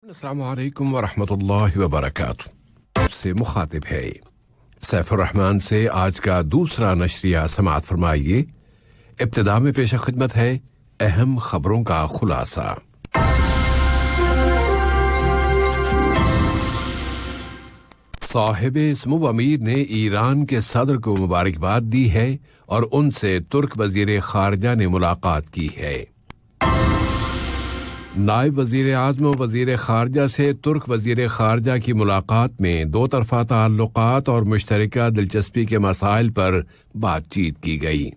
السلام علیکم ورحمۃ اللہ وبرکاتہ سے مخاطب ہے سیف الرحمان سے آج کا دوسرا نشریہ سماعت فرمائیے۔ ابتدا میں پیش خدمت ہے اہم خبروں کا خلاصہ۔ صاحب سمو امیر نے ایران کے صدر کو مبارکباد دی ہے اور ان سے ترک وزیر خارجہ نے ملاقات کی ہے۔ نائب وزیر اعظم و وزیر خارجہ سے ترک وزیر خارجہ کی ملاقات میں دو طرفہ تعلقات اور مشترکہ دلچسپی کے مسائل پر بات چیت کی گئی۔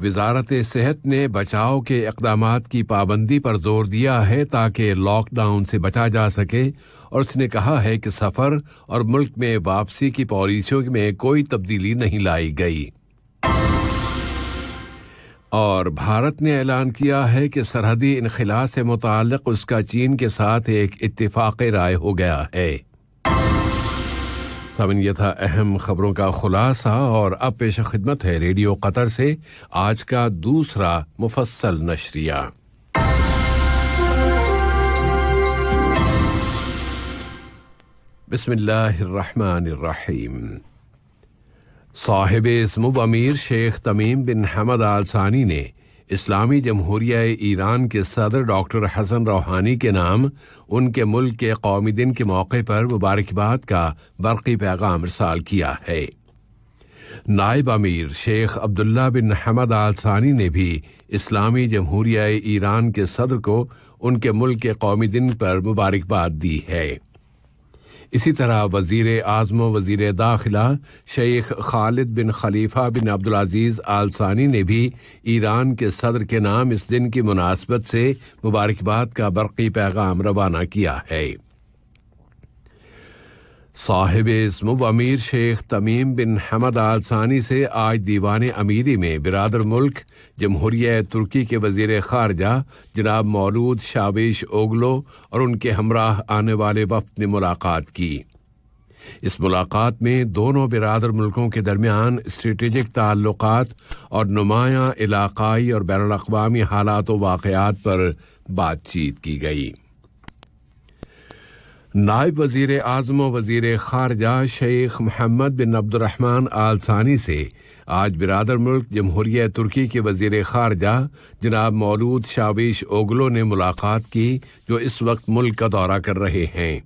وزارت صحت نے بچاؤ کے اقدامات کی پابندی پر زور دیا ہے تاکہ لاک ڈاؤن سے بچا جا سکے، اور اس نے کہا ہے کہ سفر اور ملک میں واپسی کی پالیسیوں میں کوئی تبدیلی نہیں لائی گئی۔ اور بھارت نے اعلان کیا ہے کہ سرحدی انخلاء سے متعلق اس کا چین کے ساتھ ایک اتفاق رائے ہو گیا ہے۔ سامعین، یہ تھا اہم خبروں کا خلاصہ، اور اب پیش خدمت ہے ریڈیو قطر سے آج کا دوسرا مفصل نشریہ۔ بسم اللہ الرحمن الرحیم۔ صاحب سمو امیر شیخ تمیم بن حمد آل ثانی نے اسلامی جمہوریہ ایران کے صدر ڈاکٹر حسن روحانی کے نام ان کے ملک کے قومی دن کے موقع پر مبارکباد کا برقی پیغام ارسال کیا ہے۔ نائب امیر شیخ عبداللہ بن حمد آل ثانی نے بھی اسلامی جمہوریہ ایران کے صدر کو ان کے ملک کے قومی دن پر مبارکباد دی ہے۔ اسی طرح وزیر اعظم و وزیر داخلہ شیخ خالد بن خلیفہ بن عبدالعزیز آل ثانی نے بھی ایران کے صدر کے نام اس دن کی مناسبت سے مبارکباد کا برقی پیغام روانہ کیا ہے۔ صاحب سمو امیر شیخ تمیم بن حمد آل ثانی سے آج دیوان امیری میں برادر ملک جمہوریہ ترکی کے وزیر خارجہ جناب مولود شاویش اوگلو اور ان کے ہمراہ آنے والے وفد نے ملاقات کی۔ اس ملاقات میں دونوں برادر ملکوں کے درمیان اسٹریٹجک تعلقات اور نمایاں علاقائی اور بین الاقوامی حالات و واقعات پر بات چیت کی گئی۔ نائب وزیر اعظم و وزیر خارجہ شیخ محمد بن عبد الرحمن آل ثانی سے آج برادر ملک جمہوریہ ترکی کے وزیر خارجہ جناب مولود شاویش اوگلو نے ملاقات کی، جو اس وقت ملک کا دورہ کر رہے ہیں۔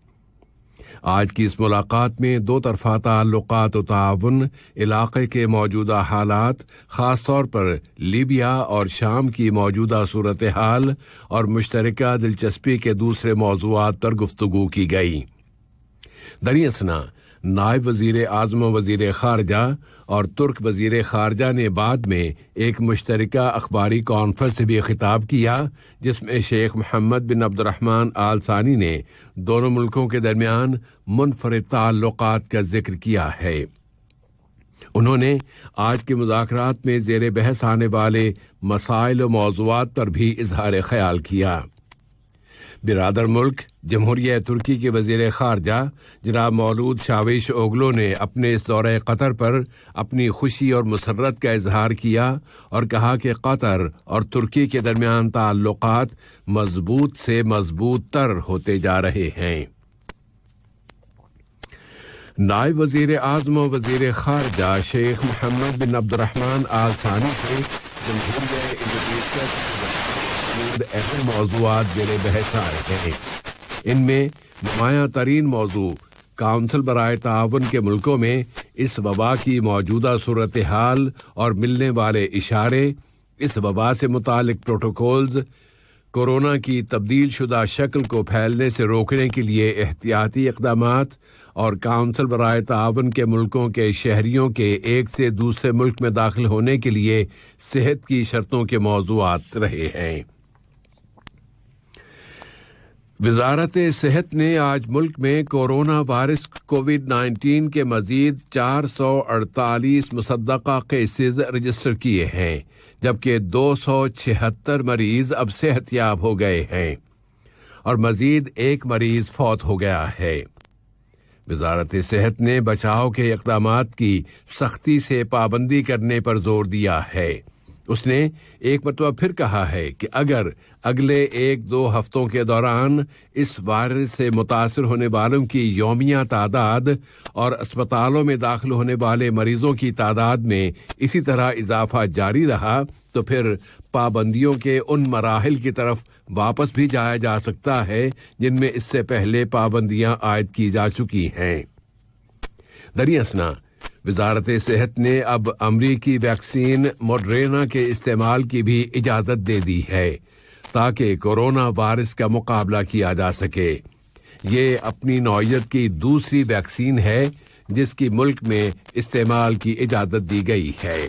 آج کی اس ملاقات میں دو طرفہ تعلقات و تعاون، علاقے کے موجودہ حالات، خاص طور پر لیبیا اور شام کی موجودہ صورتحال اور مشترکہ دلچسپی کے دوسرے موضوعات پر گفتگو کی گئی۔ دریں اثنا نائب وزیر اعظم و وزیر خارجہ اور ترک وزیر خارجہ نے بعد میں ایک مشترکہ اخباری کانفرنس سے بھی خطاب کیا، جس میں شیخ محمد بن عبد الرحمن آل ثانی نے دونوں ملکوں کے درمیان منفرد تعلقات کا ذکر کیا ہے۔ انہوں نے آج کے مذاکرات میں زیر بحث آنے والے مسائل و موضوعات پر بھی اظہار خیال کیا۔ برادر ملک جمہوریہ ترکی کے وزیر خارجہ جناب مولود شاویش اوگلو نے اپنے اس دورہ قطر پر اپنی خوشی اور مسرت کا اظہار کیا اور کہا کہ قطر اور ترکی کے درمیان تعلقات مضبوط سے مضبوط تر ہوتے جا رہے ہیں۔ نائب وزیر اعظم و وزیر خارجہ شیخ محمد بن عبد الرحمن آل ثانی سے جمہوریہ انڈونیشیا اہم موضوعات زیر بحث آئے ہیں۔ ان میں نمایاں ترین موضوع کونسل برائے تعاون کے ملکوں میں اس وبا کی موجودہ صورتحال اور ملنے والے اشارے، اس وبا سے متعلق پروٹوکولز، کورونا کی تبدیل شدہ شکل کو پھیلنے سے روکنے کے لیے احتیاطی اقدامات، اور کونسل برائے تعاون کے ملکوں کے شہریوں کے ایک سے دوسرے ملک میں داخل ہونے کے لیے صحت کی شرطوں کے موضوعات رہے ہیں۔ وزارت صحت نے آج ملک میں کورونا وائرس کووڈ-19 کے مزید 448 مصدقہ کیسز رجسٹر کیے ہیں، جبکہ 276 مریض اب صحت یاب ہو گئے ہیں اور مزید ایک مریض فوت ہو گیا ہے۔ وزارت صحت نے بچاؤ کے اقدامات کی سختی سے پابندی کرنے پر زور دیا ہے۔ اس نے ایک مرتبہ پھر کہا ہے کہ اگر اگلے 1-2 ہفتوں کے دوران اس وائرس سے متاثر ہونے والوں کی یومیہ تعداد اور اسپتالوں میں داخل ہونے والے مریضوں کی تعداد میں اسی طرح اضافہ جاری رہا تو پھر پابندیوں کے ان مراحل کی طرف واپس بھی جایا جا سکتا ہے جن میں اس سے پہلے پابندیاں عائد کی جا چکی ہیں۔ دریاسنا وزارت صحت نے اب امریکی ویکسین موڈرینا کے استعمال کی بھی اجازت دے دی ہے تاکہ کورونا وائرس کا مقابلہ کیا جا سکے۔ یہ اپنی نوعیت کی دوسری ویکسین ہے جس کی ملک میں استعمال کی اجازت دی گئی ہے۔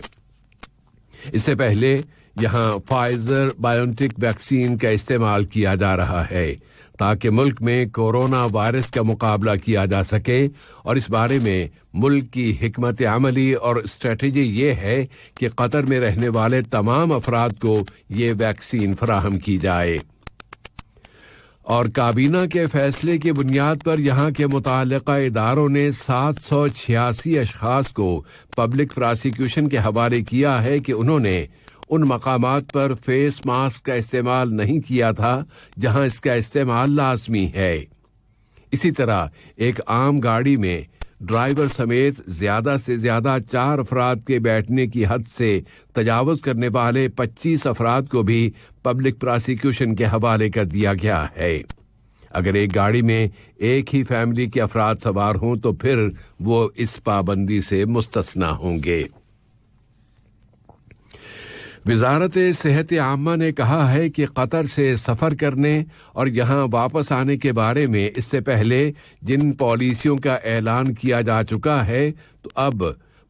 اس سے پہلے یہاں فائزر بائیونٹیک ویکسین کا استعمال کیا جا رہا ہے تاکہ ملک میں کورونا وائرس کا مقابلہ کیا جا سکے، اور اس بارے میں ملک کی حکمت عملی اور اسٹریٹجی یہ ہے کہ قطر میں رہنے والے تمام افراد کو یہ ویکسین فراہم کی جائے۔ اور کابینہ کے فیصلے کی بنیاد پر یہاں کے متعلقہ اداروں نے 786 اشخاص کو پبلک پراسیکیوشن کے حوالے کیا ہے کہ انہوں نے ان مقامات پر فیس ماسک کا استعمال نہیں کیا تھا جہاں اس کا استعمال لازمی ہے۔ اسی طرح ایک عام گاڑی میں ڈرائیور سمیت زیادہ سے زیادہ 4 افراد کے بیٹھنے کی حد سے تجاوز کرنے والے 25 افراد کو بھی پبلک پراسیکیوشن کے حوالے کر دیا گیا ہے۔ اگر ایک گاڑی میں ایک ہی فیملی کے افراد سوار ہوں تو پھر وہ اس پابندی سے مستثنی ہوں گے۔ وزارت صحت عامہ نے کہا ہے کہ قطر سے سفر کرنے اور یہاں واپس آنے کے بارے میں اس سے پہلے جن پالیسیوں کا اعلان کیا جا چکا ہے تو اب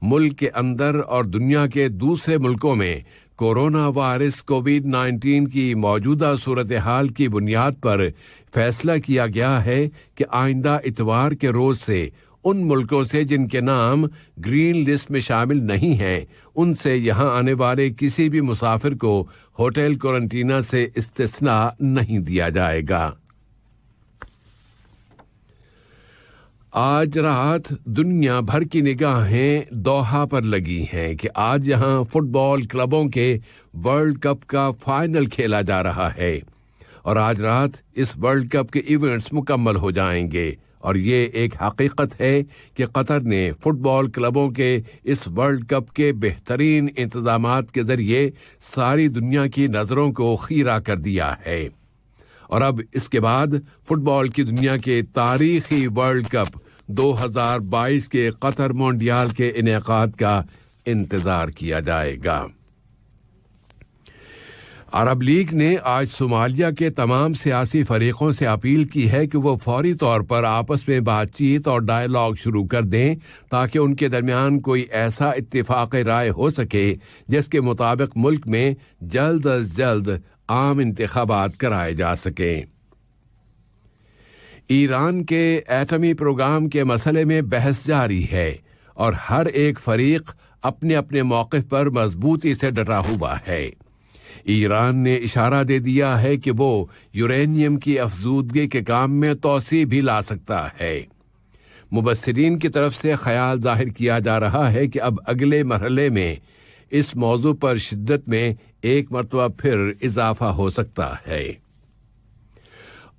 ملک کے اندر اور دنیا کے دوسرے ملکوں میں کورونا وائرس کووڈ-19 کی موجودہ صورتحال کی بنیاد پر فیصلہ کیا گیا ہے کہ آئندہ اتوار کے روز سے ان ملکوں سے جن کے نام گرین لسٹ میں شامل نہیں ہیں ان سے یہاں آنے والے کسی بھی مسافر کو ہوٹل کوارنٹینا سے استثناء نہیں دیا جائے گا۔ آج رات دنیا بھر کی نگاہیں دوحہ پر لگی ہیں کہ آج یہاں فٹ بال کلبوں کے ورلڈ کپ کا فائنل کھیلا جا رہا ہے، اور آج رات اس ورلڈ کپ کے ایونٹس مکمل ہو جائیں گے، اور یہ ایک حقیقت ہے کہ قطر نے فٹ بال کلبوں کے اس ورلڈ کپ کے بہترین انتظامات کے ذریعے ساری دنیا کی نظروں کو خیرہ کر دیا ہے، اور اب اس کے بعد فٹ بال کی دنیا کے تاریخی ورلڈ کپ 2022 کے قطر مونڈیال کے انعقاد کا انتظار کیا جائے گا۔ عرب لیگ نے آج صومالیہ کے تمام سیاسی فریقوں سے اپیل کی ہے کہ وہ فوری طور پر آپس میں بات چیت اور ڈائیلاگ شروع کر دیں تاکہ ان کے درمیان کوئی ایسا اتفاق رائے ہو سکے جس کے مطابق ملک میں جلد از جلد عام انتخابات کرائے جا سکیں۔ ایران کے ایٹمی پروگرام کے مسئلے میں بحث جاری ہے اور ہر ایک فریق اپنے اپنے موقف پر مضبوطی سے ڈٹا ہوا ہے۔ ایران نے اشارہ دے دیا ہے کہ وہ یورینیم کی افزودگی کے کام میں توسیع بھی لا سکتا ہے۔ مبصرین کی طرف سے خیال ظاہر کیا جا رہا ہے کہ اب اگلے مرحلے میں اس موضوع پر شدت میں ایک مرتبہ پھر اضافہ ہو سکتا ہے۔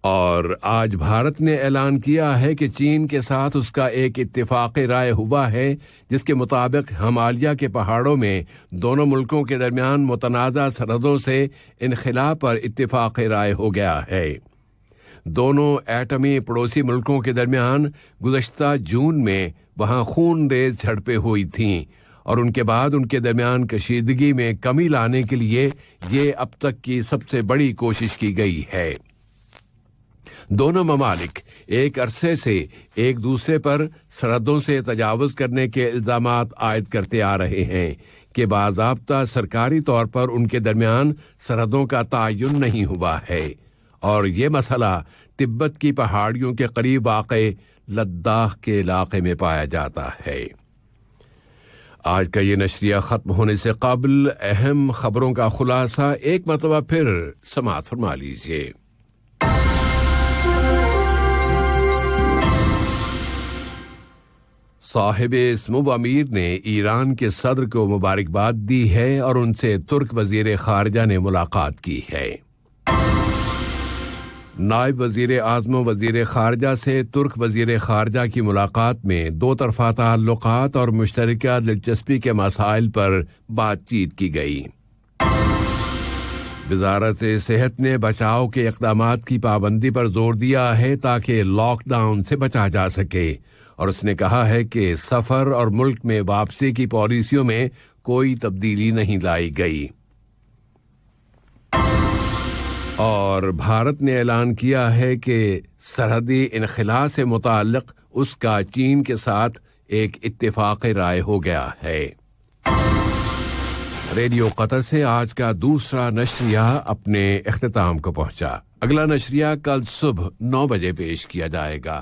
اور آج بھارت نے اعلان کیا ہے کہ چین کے ساتھ اس کا ایک اتفاق رائے ہوا ہے جس کے مطابق ہمالیہ کے پہاڑوں میں دونوں ملکوں کے درمیان متنازع سرحدوں سے انخلا پر اتفاق رائے ہو گیا ہے۔ دونوں ایٹمی پڑوسی ملکوں کے درمیان گزشتہ جون میں وہاں خون ریز جھڑپیں ہوئی تھیں، اور ان کے بعد ان کے درمیان کشیدگی میں کمی لانے کے لیے یہ اب تک کی سب سے بڑی کوشش کی گئی ہے۔ دونوں ممالک ایک عرصے سے ایک دوسرے پر سرحدوں سے تجاوز کرنے کے الزامات عائد کرتے آ رہے ہیں کہ باضابطہ سرکاری طور پر ان کے درمیان سرحدوں کا تعین نہیں ہوا ہے، اور یہ مسئلہ تبت کی پہاڑیوں کے قریب واقع لداخ کے علاقے میں پایا جاتا ہے۔ آج کا یہ نشریہ ختم ہونے سے قبل اہم خبروں کا خلاصہ ایک مرتبہ پھر سماعت فرما لیجیے۔ صاحب اسمو امیر نے ایران کے صدر کو مبارکباد دی ہے اور ان سے ترک وزیر خارجہ نے ملاقات کی ہے۔ نائب وزیر اعظم و وزیر خارجہ سے ترک وزیر خارجہ کی ملاقات میں دو طرفہ تعلقات اور مشترکہ دلچسپی کے مسائل پر بات چیت کی گئی۔ وزارت صحت نے بچاؤ کے اقدامات کی پابندی پر زور دیا ہے تاکہ لاک ڈاؤن سے بچا جا سکے، اور اس نے کہا ہے کہ سفر اور ملک میں واپسی کی پالیسیوں میں کوئی تبدیلی نہیں لائی گئی۔ اور بھارت نے اعلان کیا ہے کہ سرحدی انخلاء سے متعلق اس کا چین کے ساتھ ایک اتفاق رائے ہو گیا ہے۔ ریڈیو قطر سے آج کا دوسرا نشریہ اپنے اختتام کو پہنچا۔ اگلا نشریہ کل صبح 9 بجے پیش کیا جائے گا۔